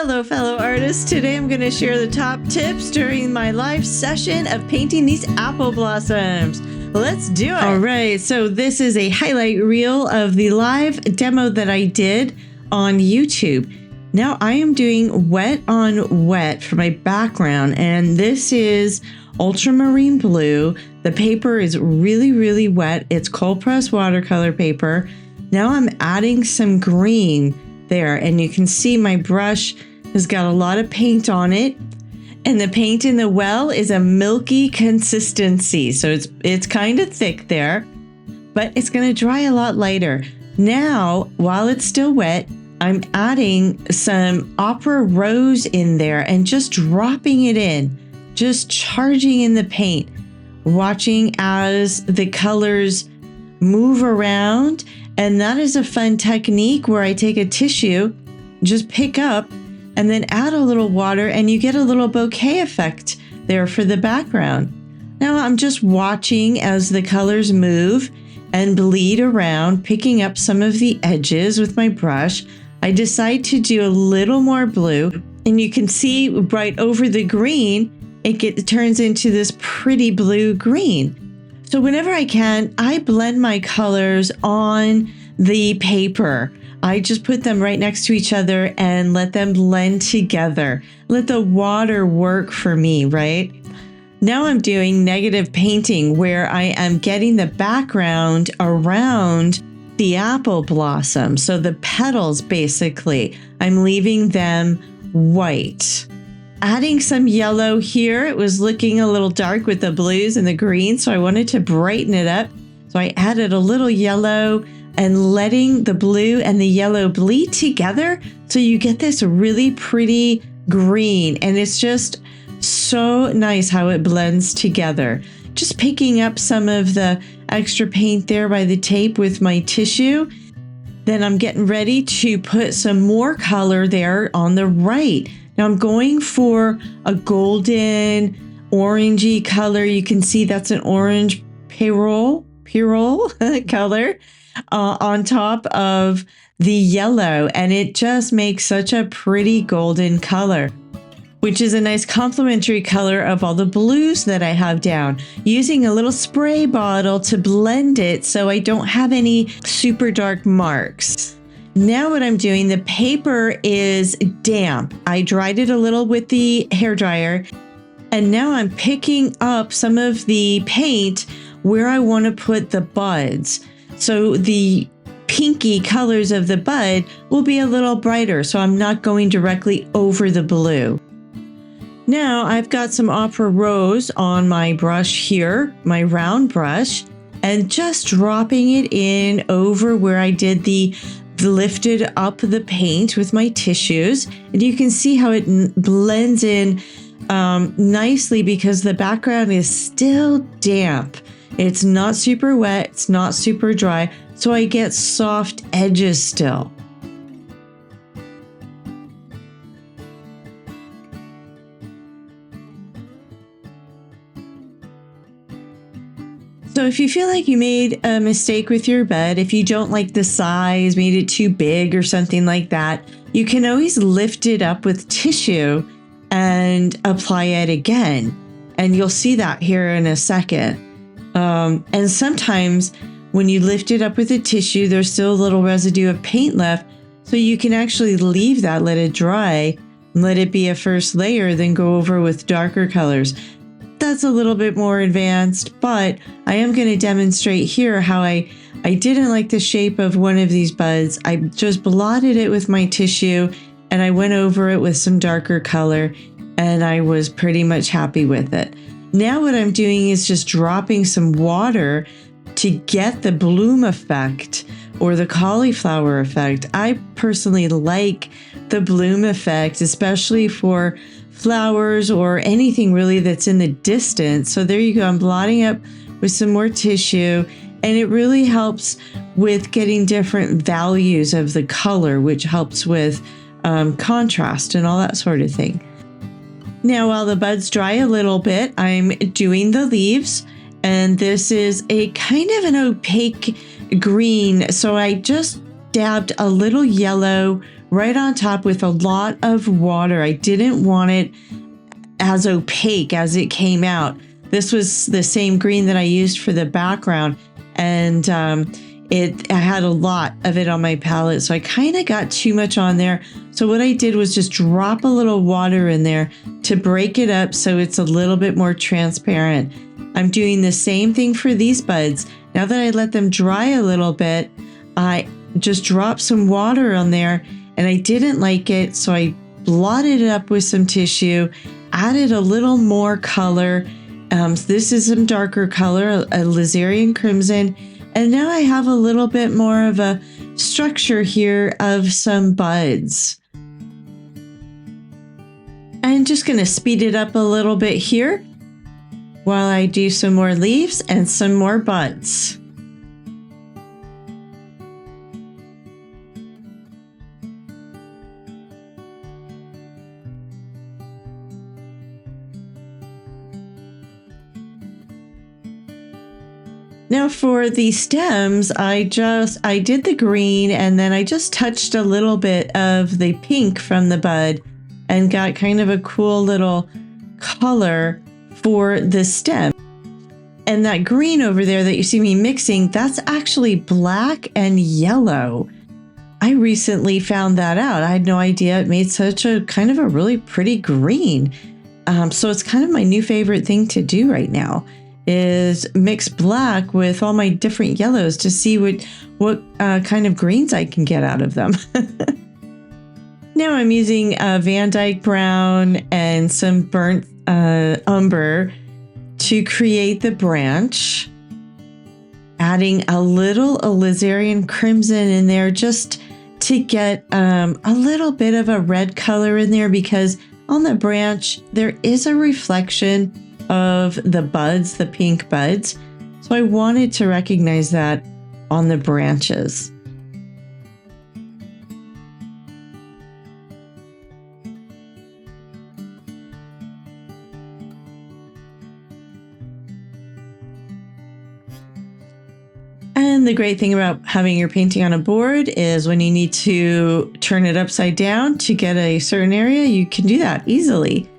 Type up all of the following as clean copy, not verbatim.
Hello, fellow artists. Today I'm going to share the top tips during my live session of painting these apple blossoms. Let's do it. All right, so this is a highlight reel of the live demo that I did on YouTube. Now I am doing wet on wet for my background, and this is ultramarine blue. The paper is really, really wet. It's cold pressed watercolor paper. Now I'm adding some green there, and you can see my brush has got a lot of paint on it, and the paint in the well is a milky consistency, so it's kind of thick there, but it's going to dry a lot lighter. Now, while it's still wet, I'm adding some opera rose in there and just dropping it in, just charging in the paint, watching as the colors move around. And that is a fun technique where I take a tissue, just pick up, and then add a little water, and you get a little bouquet effect there for the background. Now I'm just watching as the colors move and bleed around, picking up some of the edges with my brush. I decide to do a little more blue, and you can see right over the green, it turns into this pretty blue green. So whenever I can, I blend my colors on the paper. I just put them right next to each other and let them blend together. Let the water work for me, right? Now I'm doing negative painting where I am getting the background around the apple blossom. So the petals, basically, I'm leaving them white. Adding some yellow here. It was looking a little dark with the blues and the greens, so I wanted to brighten it up. So I added a little yellow and letting the blue and the yellow bleed together, so you get this really pretty green, and it's just so nice how it blends together. Just picking up some of the extra paint there by the tape with my tissue. Then I'm getting ready to put some more color there on the right. Now I'm going for a golden orangey color. You can see that's an orange Pyrrole color on top of the yellow, and it just makes such a pretty golden color, which is a nice complementary color of all the blues that I have down. Using a little spray bottle to blend it so I don't have any super dark marks. Now what I'm doing, the paper is damp. I dried it a little with the hairdryer, and now I'm picking up some of the paint where I want to put the buds. So the pinky colors of the bud will be a little brighter, so I'm not going directly over the blue. Now I've got some opera rose on my brush here, my round brush, and just dropping it in over where I did the lifted up the paint with my tissues. And you can see how it blends in nicely because the background is still damp. It's not super wet, it's not super dry, so I get soft edges still. So if you feel like you made a mistake with your bud, if you don't like the size, made it too big or something like that, you can always lift it up with tissue and apply it again. And you'll see that here in a second. And sometimes when you lift it up with a tissue, there's still a little residue of paint left. So you can actually leave that, let it dry, and let it be a first layer, then go over with darker colors. That's a little bit more advanced, but I am going to demonstrate here how I didn't like the shape of one of these buds. I just blotted it with my tissue, and I went over it with some darker color, and I was pretty much happy with it. Now what I'm doing is just dropping some water to get the bloom effect or the cauliflower effect. I personally like the bloom effect, especially for flowers or anything really that's in the distance. So there you go. I'm blotting up with some more tissue, and it really helps with getting different values of the color, which helps with contrast and all that sort of thing. Now, while the buds dry a little bit, I'm doing the leaves, and this is a kind of an opaque green. So I just dabbed a little yellow right on top with a lot of water. I didn't want it as opaque as it came out. This was the same green that I used for the background, and I had a lot of it on my palette, so I kind of got too much on there. So what I did was just drop a little water in there to break it up so it's a little bit more transparent. I'm doing the same thing for these buds. Now that I let them dry a little bit, I just dropped some water on there, and I didn't like it, so I blotted it up with some tissue, added a little more color. This is some darker color, a alizarin crimson. And now I have a little bit more of a structure here of some buds. I'm just going to speed it up a little bit here while I do some more leaves and some more buds. Now for the stems, I did the green, and then I just touched a little bit of the pink from the bud and got kind of a cool little color for the stem. And that green over there that you see me mixing, that's actually black and yellow. I recently found that out. I had no idea it made such a kind of a really pretty green. So it's kind of my new favorite thing to do right now, is mix black with all my different yellows to see what kind of greens I can get out of them. Now I'm using Van Dyke brown and some burnt umber to create the branch, adding a little alizarin crimson in there just to get a little bit of a red color in there, because on the branch there is a reflection of the buds, the pink buds. So I wanted to recognize that on the branches. And the great thing about having your painting on a board is when you need to turn it upside down to get a certain area, you can do that easily.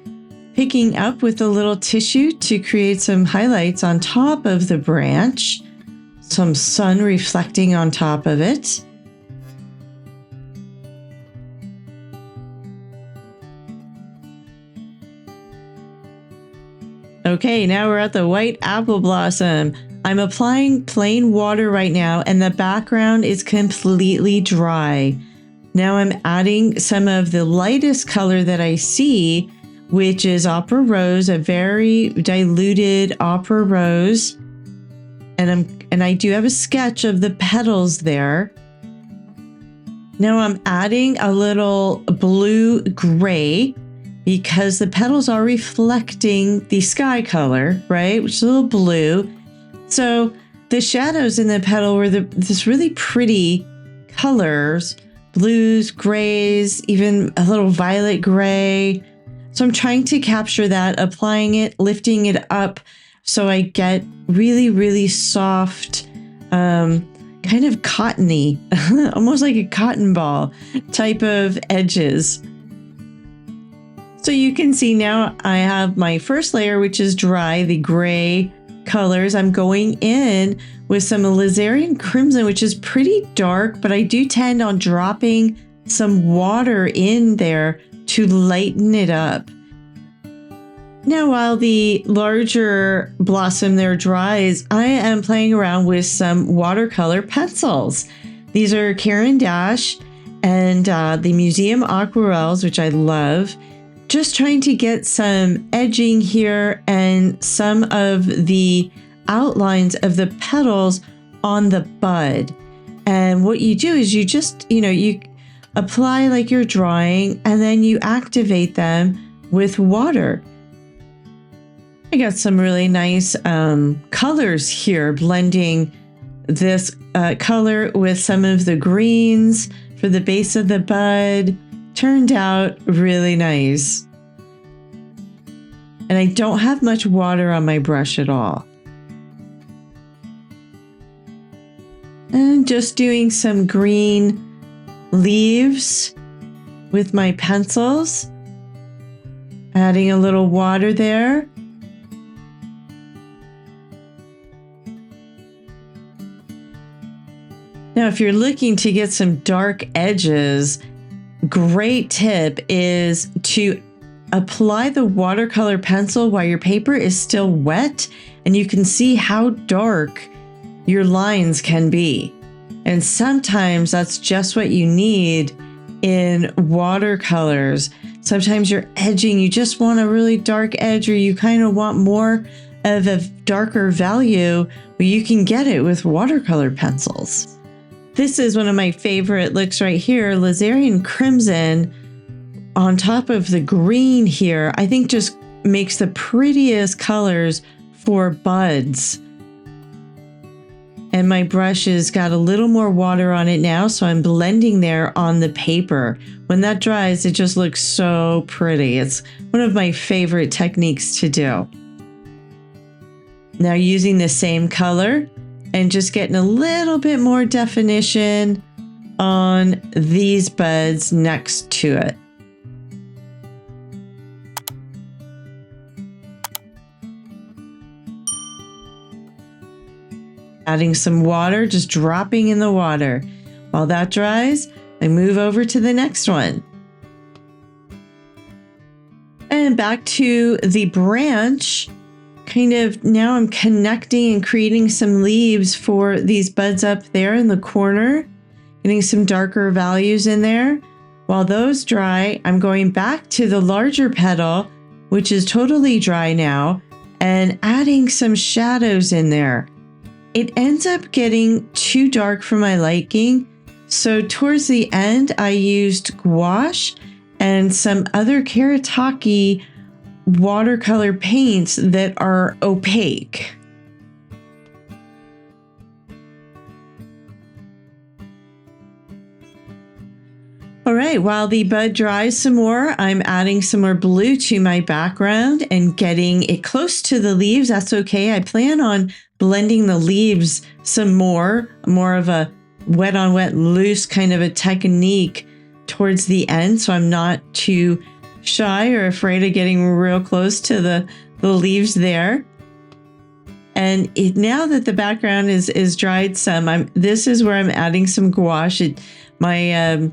Picking up with a little tissue to create some highlights on top of the branch, some sun reflecting on top of it. Okay, now we're at the white apple blossom. I'm applying plain water right now, and the background is completely dry. Now I'm adding some of the lightest color that I see, which is Opera Rose, a very diluted Opera Rose. And I do have a sketch of the petals there. Now I'm adding a little blue gray because the petals are reflecting the sky color, right? Which is a little blue. So the shadows in the petal were this really pretty colors, blues, grays, even a little violet gray. So I'm trying to capture that, applying it, lifting it up so I get really, really soft, kind of cottony, almost like a cotton ball type of edges. So you can see now I have my first layer, which is dry, the gray colors. I'm going in with some alizarin crimson, which is pretty dark, but I do tend on dropping some water in there to lighten it up. Now, while the larger blossom there dries, I am playing around with some watercolor pencils. These are Caran d'Ache and the Museum Aquarelles, which I love. Just trying to get some edging here and some of the outlines of the petals on the bud. And what you do is you just, you apply like you're drawing, and then you activate them with water. I got some really nice colors here, blending this color with some of the greens for the base of the bud. Turned out really nice. And I don't have much water on my brush at all. And just doing some green leaves with my pencils, adding a little water there. Now, if you're looking to get some dark edges, great tip is to apply the watercolor pencil while your paper is still wet, and you can see how dark your lines can be. And sometimes that's just what you need in watercolors. Sometimes you're edging, you just want a really dark edge, or you kind of want more of a darker value. Well, you can get it with watercolor pencils. This is one of my favorite looks right here, Lazarian Crimson on top of the green here. I think just makes the prettiest colors for buds. And my brush has got a little more water on it now, so I'm blending there on the paper. When that dries, it just looks so pretty. It's one of my favorite techniques to do. Now using the same color and just getting a little bit more definition on these buds next to it. Adding some water, just dropping in the water. While that dries, I move over to the next one. And back to the branch. Kind of now I'm connecting and creating some leaves for these buds up there in the corner, getting some darker values in there. While those dry, I'm going back to the larger petal, which is totally dry now, and adding some shadows in there. It ends up getting too dark for my liking, so towards the end I used gouache and some other Kuretake watercolor paints that are opaque. All right, while the bud dries some more, I'm adding some more blue to my background and getting it close to the leaves. That's okay. I plan on blending the leaves some more of a wet on wet, loose kind of a technique towards the end, so I'm not too shy or afraid of getting real close to the leaves there. And now that the background is dried some, this is where I'm adding some gouache. My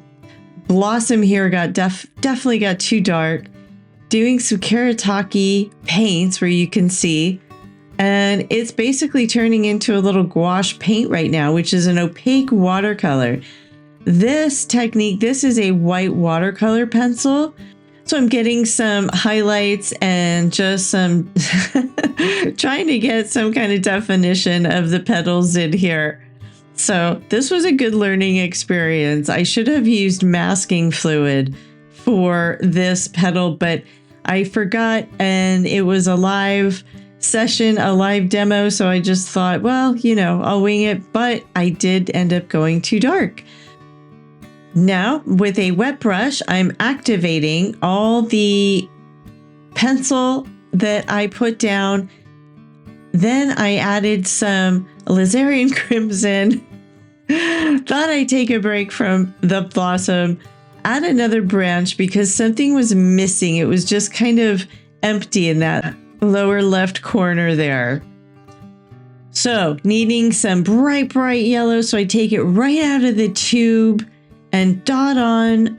blossom here definitely got too dark. Doing some Kuretake paints where you can see, and it's basically turning into a little gouache paint right now, which is an opaque watercolor. This technique, this is a white watercolor pencil. So I'm getting some highlights and just some trying to get some kind of definition of the petals in here. So this was a good learning experience. I should have used masking fluid for this petal, but I forgot, and it was a live session, a live demo. So I just thought, well, I'll wing it, but I did end up going too dark. Now, with a wet brush, I'm activating all the pencil that I put down. Then I added some Lazarian Crimson. Thought I'd take a break from the blossom, add another branch because something was missing. It was just kind of empty in that lower left corner there. So, needing some bright yellow, so I take it right out of the tube and dot on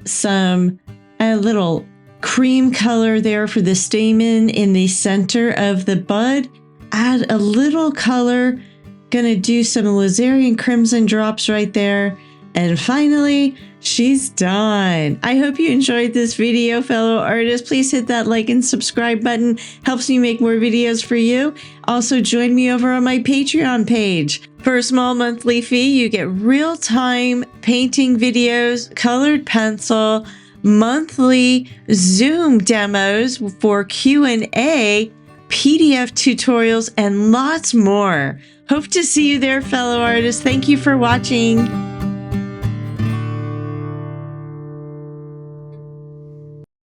a little cream color there for the stamen in the center of the bud. Add a little color, gonna do some Lazarian Crimson drops right there. And finally, she's done. I hope you enjoyed this video, fellow artists. Please hit that like and subscribe button. Helps me make more videos for you. Also, join me over on my Patreon page. For a small monthly fee, you get real-time painting videos, colored pencil, monthly Zoom demos for Q&A, PDF tutorials, and lots more. Hope to see you there, fellow artists. Thank you for watching.